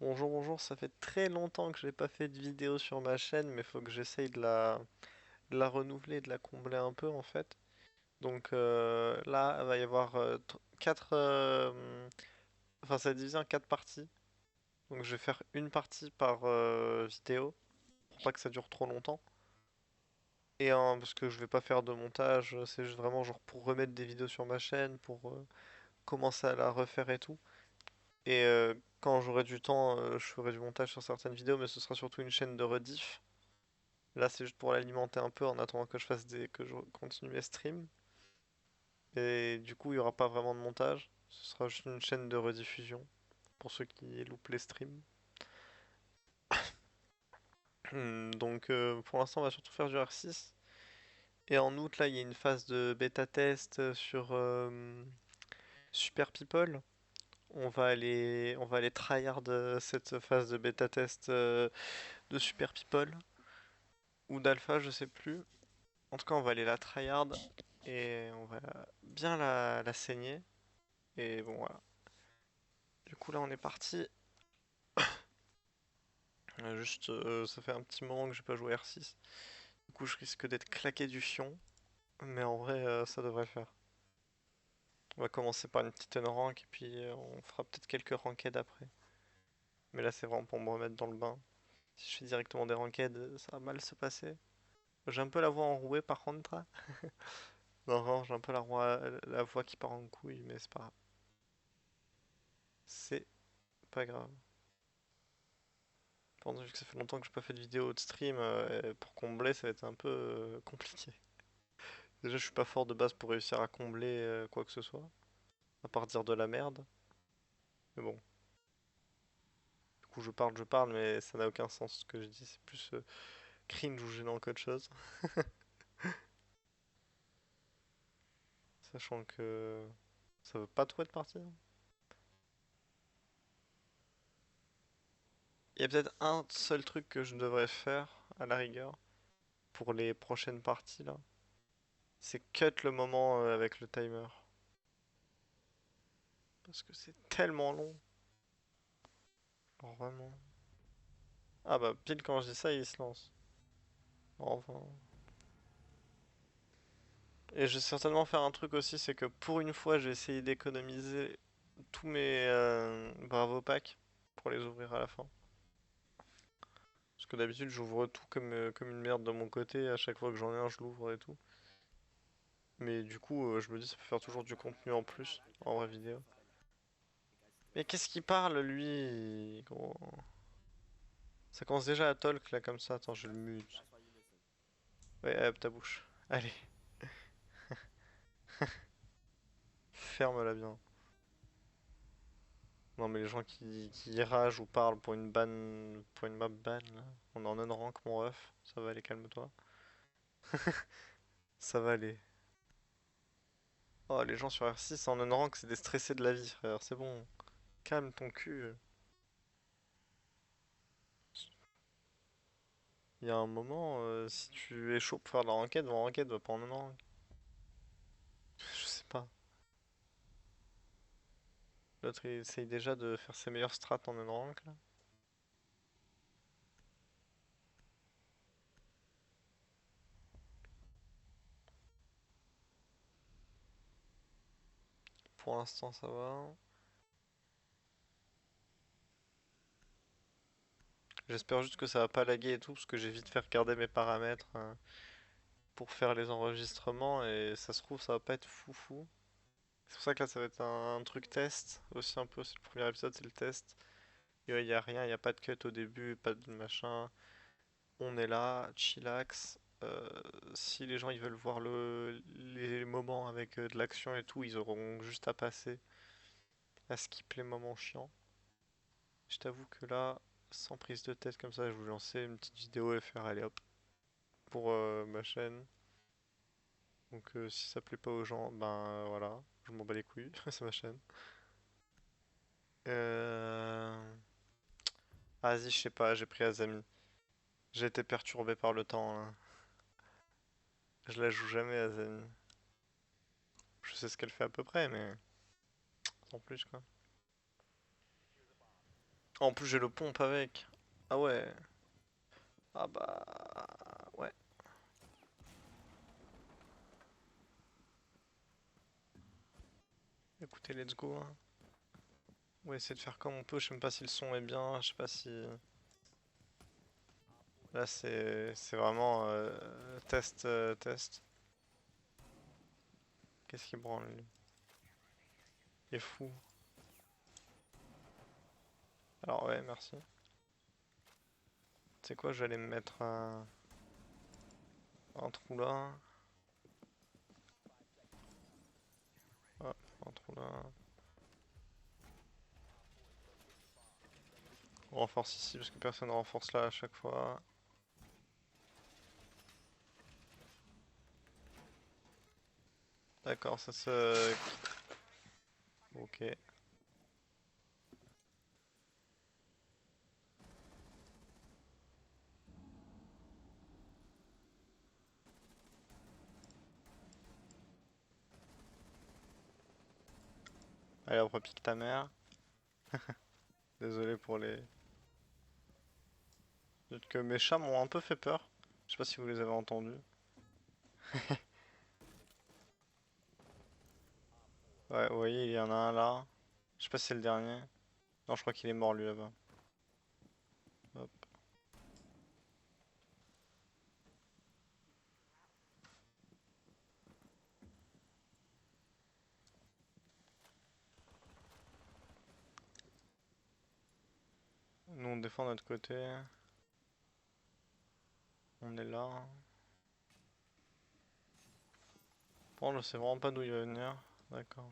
Bonjour, bonjour, ça fait très longtemps que j'ai pas fait de vidéo sur ma chaîne, mais faut que j'essaye de la renouveler, de la combler un peu en fait. Donc là, il va y avoir quatre, enfin ça est divisé en quatre parties. Donc je vais faire une partie par vidéo, pour pas que ça dure trop longtemps. Parce que je vais pas faire de montage, c'est juste vraiment genre pour remettre des vidéos sur ma chaîne, pour commencer à la refaire et tout. Quand j'aurai du temps, je ferai du montage sur certaines vidéos, mais ce sera surtout une chaîne de rediff. Là, c'est juste pour l'alimenter un peu en attendant que que je continue mes streams. Et du coup, il n'y aura pas vraiment de montage. Ce sera juste une chaîne de rediffusion pour ceux qui loupent les streams. Donc, pour l'instant, on va surtout faire du R6. Et en août, là, il y a une phase de bêta test sur Super People. On va aller tryhard cette phase de bêta test de Super People ou d'Alpha, je sais plus. En tout cas, on va aller la tryhard et on va bien la saigner. Et bon, voilà. Du coup, là, on est parti. Ça fait un petit moment que j'ai pas joué R6. Du coup, je risque d'être claqué du fion. Mais en vrai, ça devrait le faire. On va commencer par une petite unrank et puis on fera peut-être quelques ranked après. Mais là, c'est vraiment pour me remettre dans le bain. Si je fais directement des ranked, ça va mal se passer. J'ai un peu la voix enrouée par contre, là. Non, vraiment, j'ai un peu la voix qui part en couille, mais c'est pas grave. C'est pas grave. Vu que ça fait longtemps que j'ai pas fait de vidéo de stream, pour combler, ça va être un peu compliqué. Déjà, je suis pas fort de base pour réussir à combler quoi que ce soit, à part dire de la merde. Mais bon, du coup, je parle, mais ça n'a aucun sens ce que je dis. C'est plus cringe ou gênant qu'autre chose. Sachant que ça veut pas trop être parti, hein. Il y a peut-être un seul truc que je devrais faire, à la rigueur, pour les prochaines parties là. C'est cut le moment avec le timer. Parce que c'est tellement long. Alors, vraiment. Ah bah, pile quand je dis ça, il se lance. Enfin. Et je vais certainement faire un truc aussi, c'est que pour une fois, je vais essayer d'économiser tous mes Bravo Packs pour les ouvrir à la fin. Parce que d'habitude, j'ouvre tout comme une merde de mon côté. À chaque fois que j'en ai un, je l'ouvre et tout. Mais du coup, je me dis, ça peut faire toujours du contenu en plus, en vraie vidéo. Mais qu'est-ce qu'il parle, lui, gros? Ça commence déjà à talk, là, comme ça. Attends, je le mute. Ouais, hop, ta bouche. Allez, ferme-la bien. Non, mais les gens qui ragent ou parlent pour une map ban, là. On est en unrank, mon ref. Ça va aller, calme-toi. Ça va aller. Oh, les gens sur R6 en unrank, c'est des stressés de la vie, frère. C'est bon. Calme ton cul. Il y a un moment, si tu es chaud pour faire de la ranked, va en ranked, va pas en unrank. Je sais pas. L'autre, il essaye déjà de faire ses meilleures strats en unrank, là. Pour l'instant, ça va. J'espère juste que ça va pas laguer et tout, parce que j'ai vite fait regarder mes paramètres pour faire les enregistrements, et ça se trouve, ça va pas être foufou. C'est pour ça que là, ça va être un truc test, aussi un peu, c'est le premier épisode, c'est le test. Et ouais, y a rien, y a pas de cut au début, pas de machin. On est là, chillax. Euh, Si les gens ils veulent voir les moments avec de l'action et tout, ils auront juste à passer, à skip les moments chiants. Je t'avoue que là, sans prise de tête comme ça, je vous lancer une petite vidéo et faire allez hop pour ma chaîne. Donc si ça plaît pas aux gens, ben voilà, je m'en bats les couilles, c'est ma chaîne. Euh... Vas-y, je sais pas, j'ai pris Azami. J'ai été perturbé par le temps, hein. Je la joue jamais Azami. Je sais ce qu'elle fait à peu près, mais sans plus quoi. En plus j'ai le pompe avec. Ah ouais. Ah bah... Ouais. Écoutez, let's go, hein. On va essayer de faire comme on peut. Je sais même pas si le son est bien. Je sais pas si... Là c'est vraiment test test. Qu'est-ce qui branle lui? Il est fou. Alors ouais, merci. Tu sais quoi, je vais aller me mettre un trou là. Hop, un trou là. On renforce ici parce que personne ne renforce là à chaque fois. D'accord, ça se... Ok. Allez, on repique ta mère. Désolé pour les... Peut-être que mes chats m'ont un peu fait peur. Je sais pas si vous les avez entendus. Ouais, vous voyez, il y en a un là. Je sais pas si c'est le dernier. Non, je crois qu'il est mort lui là-bas. Hop. Nous on défend notre côté. On est là. Bon, je sais vraiment pas d'où il va venir. D'accord.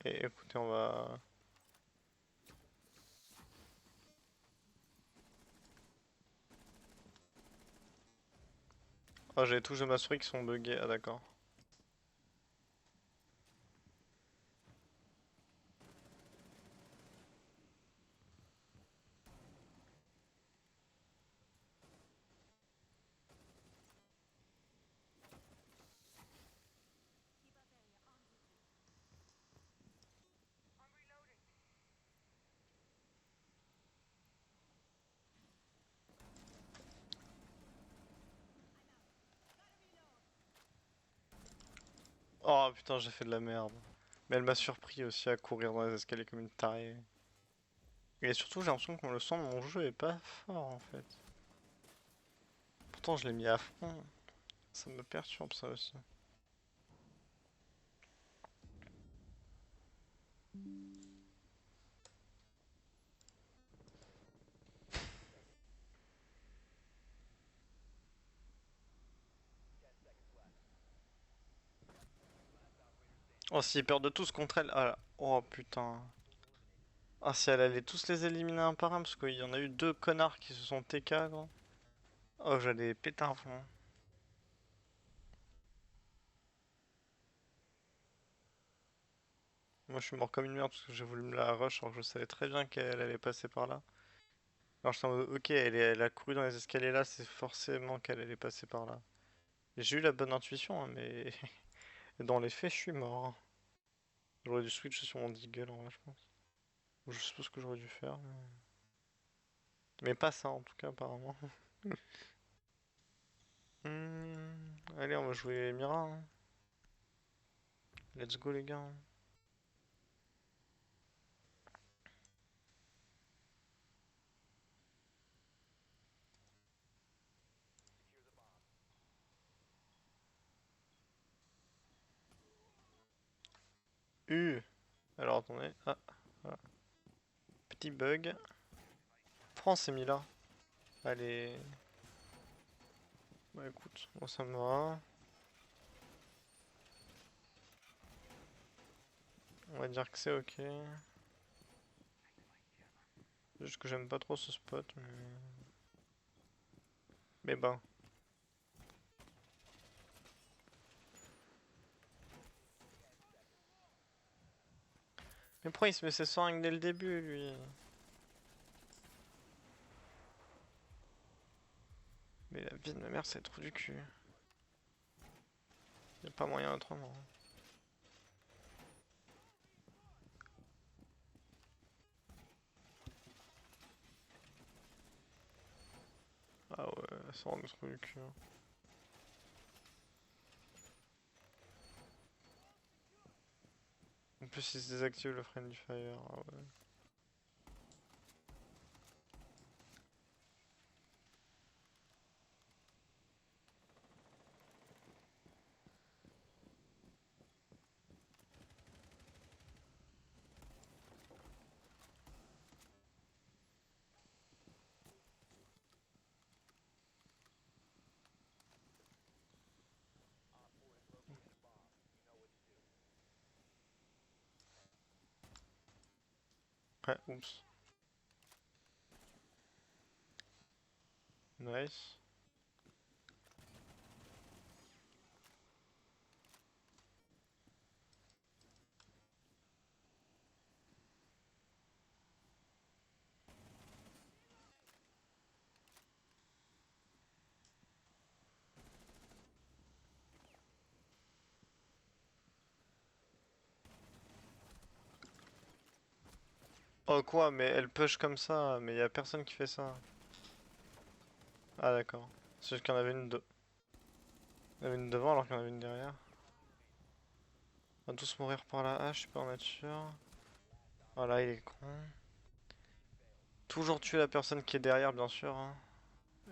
Et écoutez, on va... Ah, j'ai les touches de ma souris qui sont buggées. Ah, d'accord. Oh putain, j'ai fait de la merde. Mais elle m'a surpris aussi à courir dans les escaliers comme une tarée. Et surtout, j'ai l'impression que le son de mon jeu est pas fort en fait. Pourtant, je l'ai mis à fond. Ça me perturbe ça aussi. Oh, s'ils perdent tous contre elle. Ah, là. Oh putain. Ah, si elle allait tous les éliminer un par un, parce qu'il y en a eu deux connards qui se sont TK, gros. Oh, j'allais péter un fond. Moi, je suis mort comme une merde parce que j'ai voulu me la rush alors que je savais très bien qu'elle allait passer par là. Alors, j'étais en mode, ok, elle a couru dans les escaliers là, c'est forcément qu'elle allait passer par là. J'ai eu la bonne intuition, hein, mais dans les faits, je suis mort, hein. J'aurais dû switch sur mon deagle en vrai, je pense. Ou je sais pas ce que j'aurais dû faire, mais pas ça en tout cas, apparemment. Allez, on va jouer Mira, hein. Let's go, les gars. Alors attendez. Ah, voilà. Petit bug. France est mis là. Allez. Bah écoute, moi ça me va. On va dire que c'est ok. Juste que j'aime pas trop ce spot, mais... Mais ben. Mais pourquoi il se met ses seringues dès le début, lui? Mais la vie de ma mère, c'est trop du cul. Y'a pas moyen autrement. Ah ouais, ça rend trop du cul, hein. En plus, il se désactive le friendly fire. Ah ouais. Ouais, oups. Nice. Oh quoi, mais elle push comme ça, mais y a personne qui fait ça. Ah d'accord. C'est juste qu'il y en avait une, il y en avait une devant alors qu'il y en avait une derrière. On va tous mourir par la hache, super nature. Voilà, il est con. Toujours tuer la personne qui est derrière, bien sûr, hein.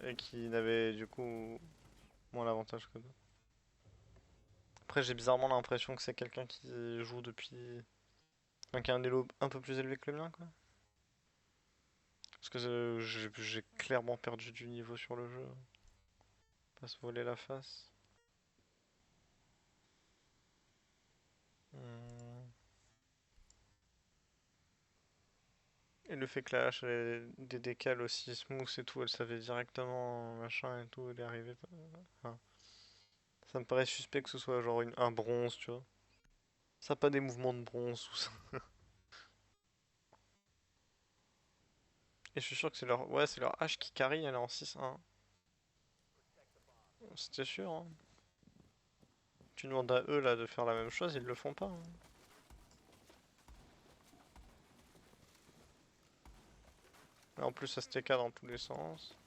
Et qui n'avait du coup moins l'avantage que d'autres. Après, j'ai bizarrement l'impression que c'est quelqu'un qui joue depuis. Enfin, qui a un elo un peu plus élevé que le mien, quoi. Parce que j'ai clairement perdu du niveau sur le jeu. Pas se voler la face. Hmm. Et le fait que la hache ait des décales aussi smooth et tout, elle savait directement machin et tout, elle est arrivée. Enfin, ça me paraît suspect que ce soit genre un bronze, tu vois. Ça a pas des mouvements de bronze, tout ça. Et je suis sûr que c'est leur. Ouais, c'est leur hache qui carry, elle est en 6-1. C'était sûr, hein. Tu demandes à eux là de faire la même chose, ils le font pas, hein. Et en plus, ça se TK dans tous les sens.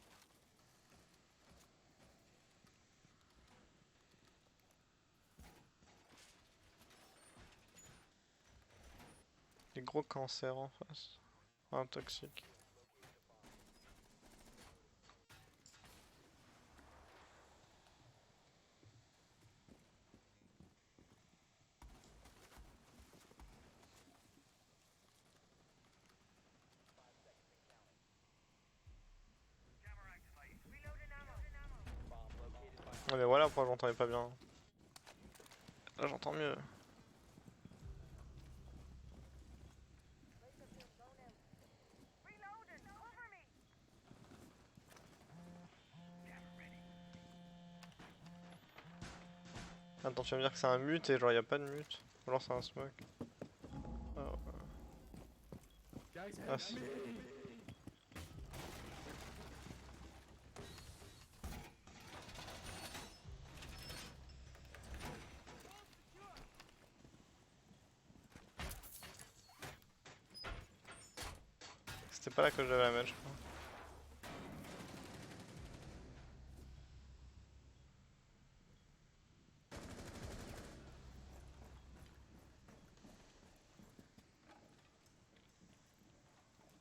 Des gros cancers en face. Un toxique. Ouais, mais voilà pourquoi j'entendais pas bien. Là, j'entends mieux. Attends, tu vas me dire que c'est un mute et genre y a pas de mute. Ou alors c'est un smoke. Ah, ouais. Ah, si. C'était pas là que je devais la mettre, je crois.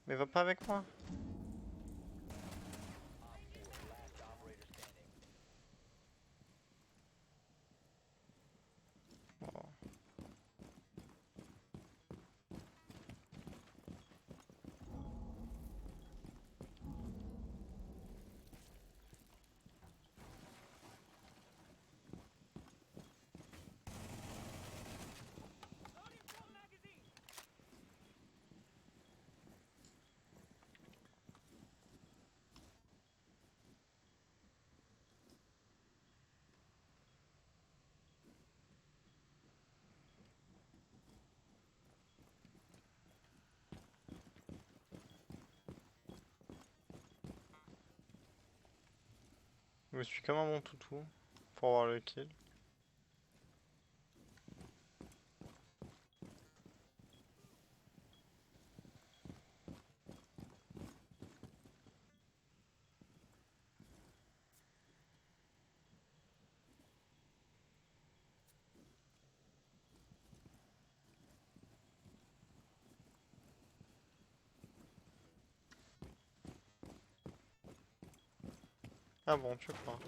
Mais va pas avec moi. Bon. me suis comme un bon toutou pour avoir le kill. Ah bon, tu crois.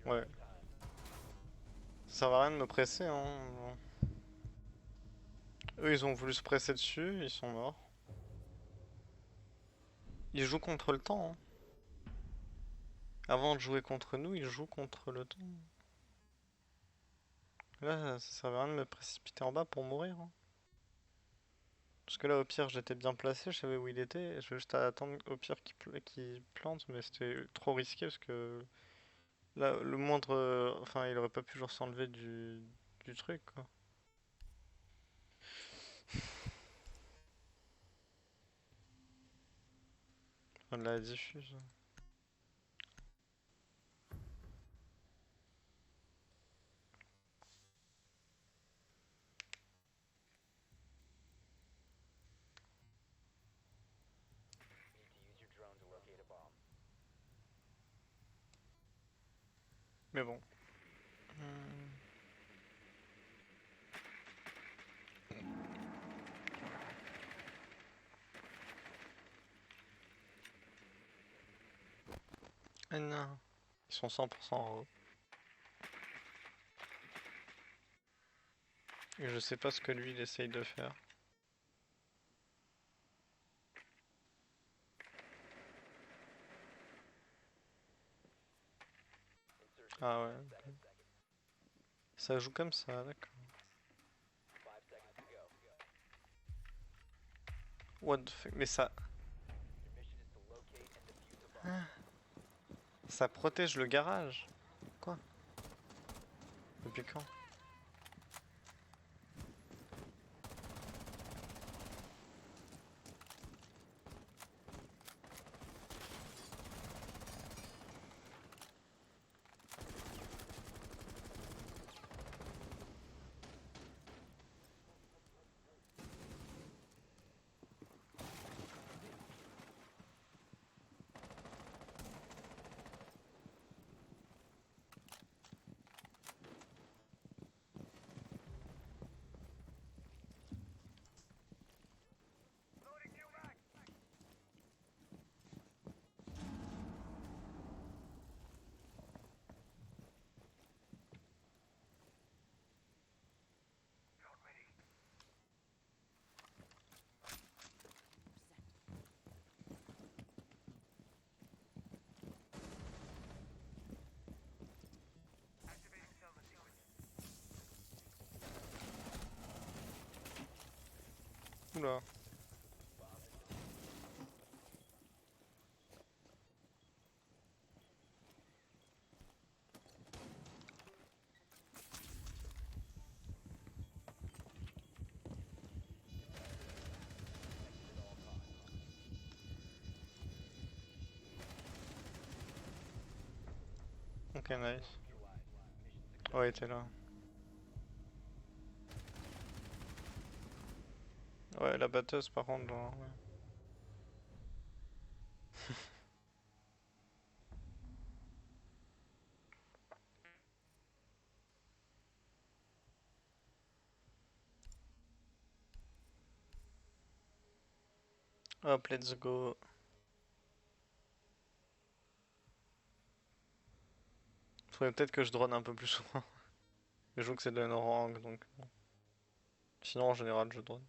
Ouais. Ça sert à rien de me presser, hein. Eux, ils ont voulu se presser dessus, ils sont morts. Ils jouent contre le temps, hein. Avant de jouer contre nous, ils jouent contre le temps. Là, ça servait à rien de me précipiter en bas pour mourir, hein. Parce que là, au pire, j'étais bien placé, je savais où il était. Je vais juste attendre au pire qu'il plante, mais c'était trop risqué parce que là, le moindre. Enfin, il aurait pas pu genre s'enlever du truc, quoi. Enfin, de la diffuse. Mais bon. Hmm. Ah non. Ils sont 100% en haut. Et je sais pas ce que lui il essaye de faire. Ah ouais. Ça joue comme ça, d'accord. What the fuck? Mais ça protège le garage. Quoi? Depuis quand? Oula. Ok, nice. Ouais, t'es là. Ouais, la batteuse par contre, ouais. Hop, let's go. Faudrait peut-être que je drone un peu plus souvent. Je joue que c'est de l'Enorang donc bon. Sinon en général je drone.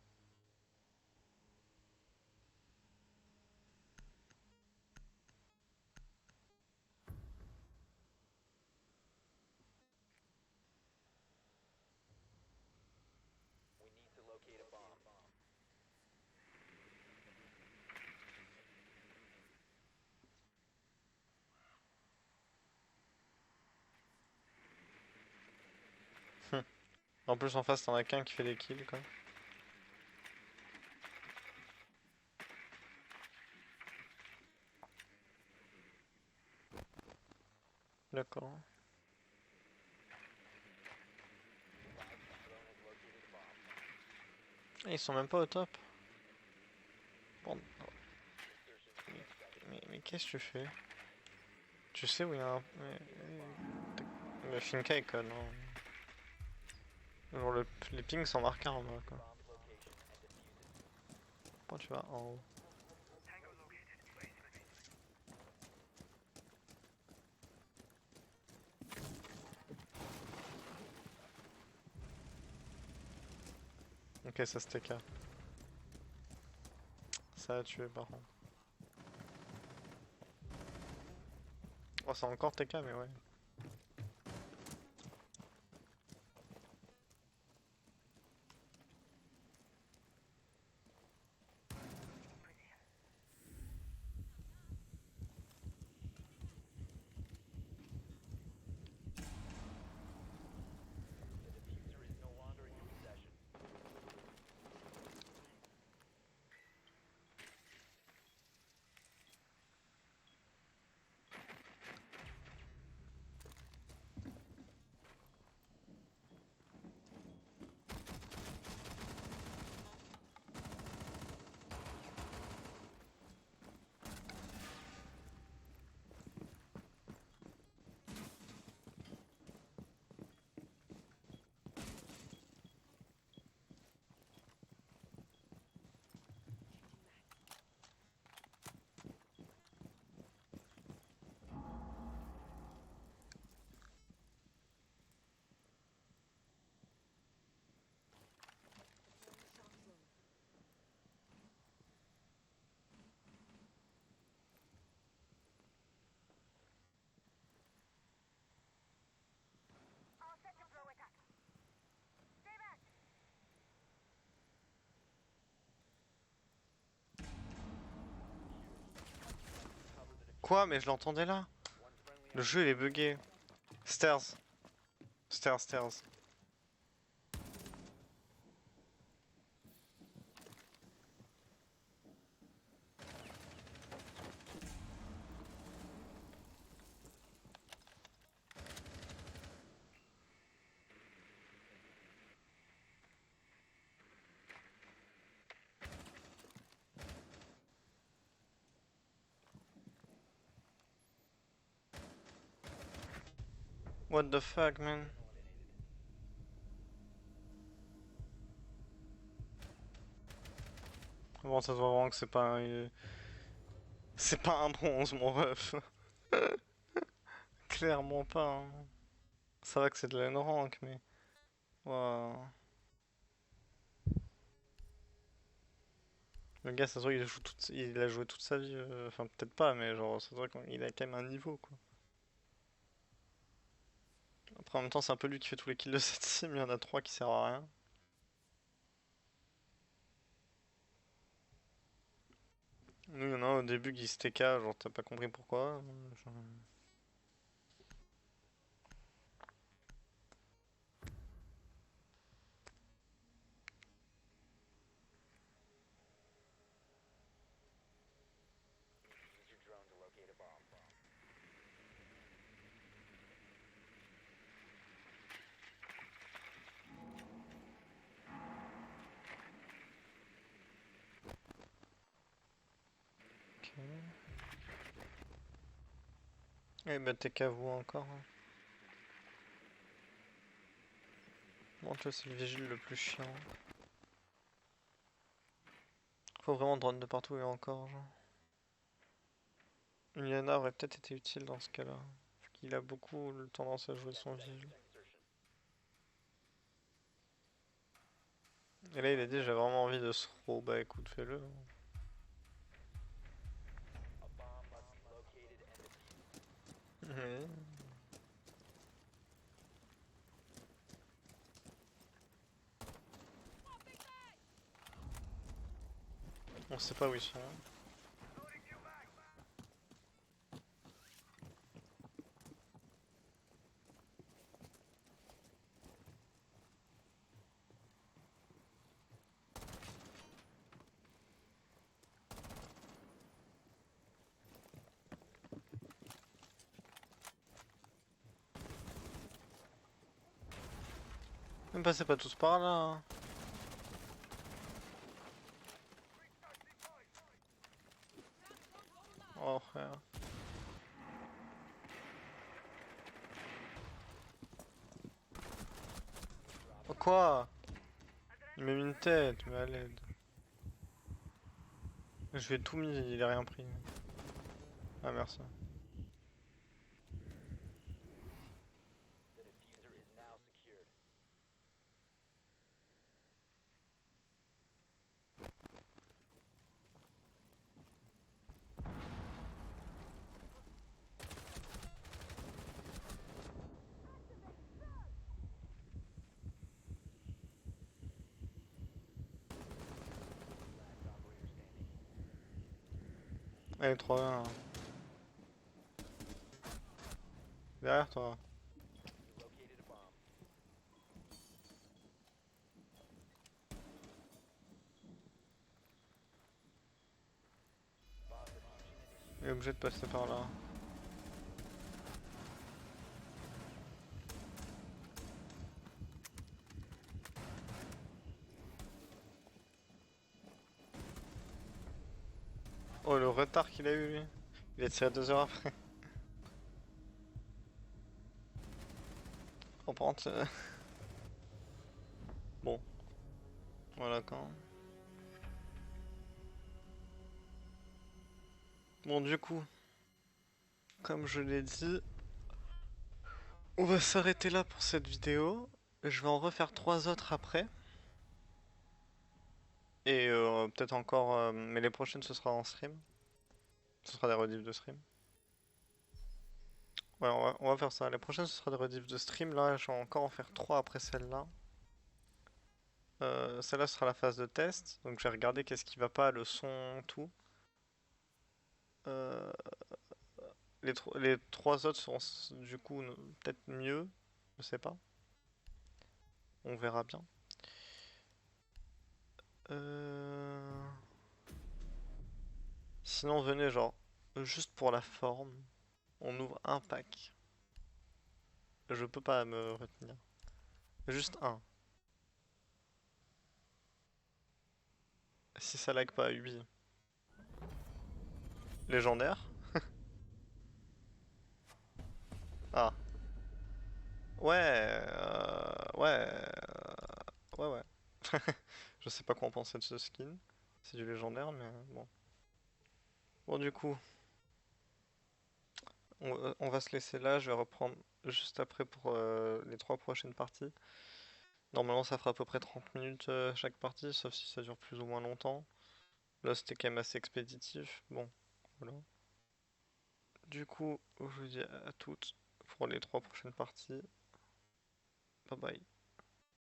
En plus en face t'en as qu'un qui fait des kills quoi. D'accord. Et ils sont même pas au top. Bon. Mais qu'est-ce que tu fais? Tu sais où il y a un... Le Finka est con, hein. Genre les pings sont marqués en bas quoi. Pourquoi tu vas en haut? Ok, ça c'était K. Ça a tué par contre. Oh, c'est encore TK, mais ouais. Quoi? Mais je l'entendais là? Le jeu il est bugué. Stairs. Stairs, stairs. What the fuck, man? Bon, ça se voit vraiment que c'est pas un... C'est pas un bronze, mon ref. Clairement pas, hein. Ça va que c'est de la rank, mais... Waouh. Le gars, ça se voit il a joué toute sa vie. Enfin, peut-être pas, mais genre, ça se voit qu'il a quand même un niveau, quoi. Après, en même temps, c'est un peu lui qui fait tous les kills de cette team. Il y en a 3 qui servent à rien. Nous, il y en a un au début qui se TK, genre, t'as pas compris pourquoi. Ok. Eh ben, TK vous encore, hein. Bon, toi, c'est le vigile le plus chiant. Faut vraiment drone de partout et encore, genre. Une Yana aurait peut-être été utile dans ce cas-là. qu'il a beaucoup tendance à jouer son vigile. Et là il a dit j'ai vraiment envie de throw, bah écoute fais-le. Oui. On sait pas où ils sont. Ne passez pas tous par là, hein. Oh frère. Oh, quoi? Il m'a mis une tête, mais à l'aide. Je lui ai tout mis, il a rien pris. Ah merci. Allez, 3-1. Derrière toi. Il est obligé de passer par là. Oh le retard qu'il a eu lui. Il a tiré 2 heures après. On prend. Bon, voilà quand. Bon du coup, comme je l'ai dit, on va s'arrêter là pour cette vidéo. Je vais en refaire 3 autres après. Et peut-être encore, mais les prochaines ce sera en stream. Ce sera des rediffs de stream. Ouais, on va faire ça. Les prochaines ce sera des rediffs de stream. Là, je vais encore en faire 3 après celle-là. Celle-là sera la phase de test. Donc j'ai regardé qu'est-ce qui va pas, le son, tout. Euh, les 3 autres seront du coup peut-être mieux. Je sais pas. On verra bien. Euh... Sinon, venez, genre, juste pour la forme, on ouvre un pack. Je peux pas me retenir. Juste un. Si ça lag pas, oui. Légendaire. Ah. Ouais. Ouais, ouais. Je sais pas quoi en penser de ce skin. C'est du légendaire, mais bon. Bon, du coup, on va se laisser là. Je vais reprendre juste après pour les 3 prochaines parties. Normalement, ça fera à peu près 30 minutes chaque partie, sauf si ça dure plus ou moins longtemps. Là, c'était quand même assez expéditif. Bon, voilà. Du coup, je vous dis à toutes pour les 3 prochaines parties. Bye bye.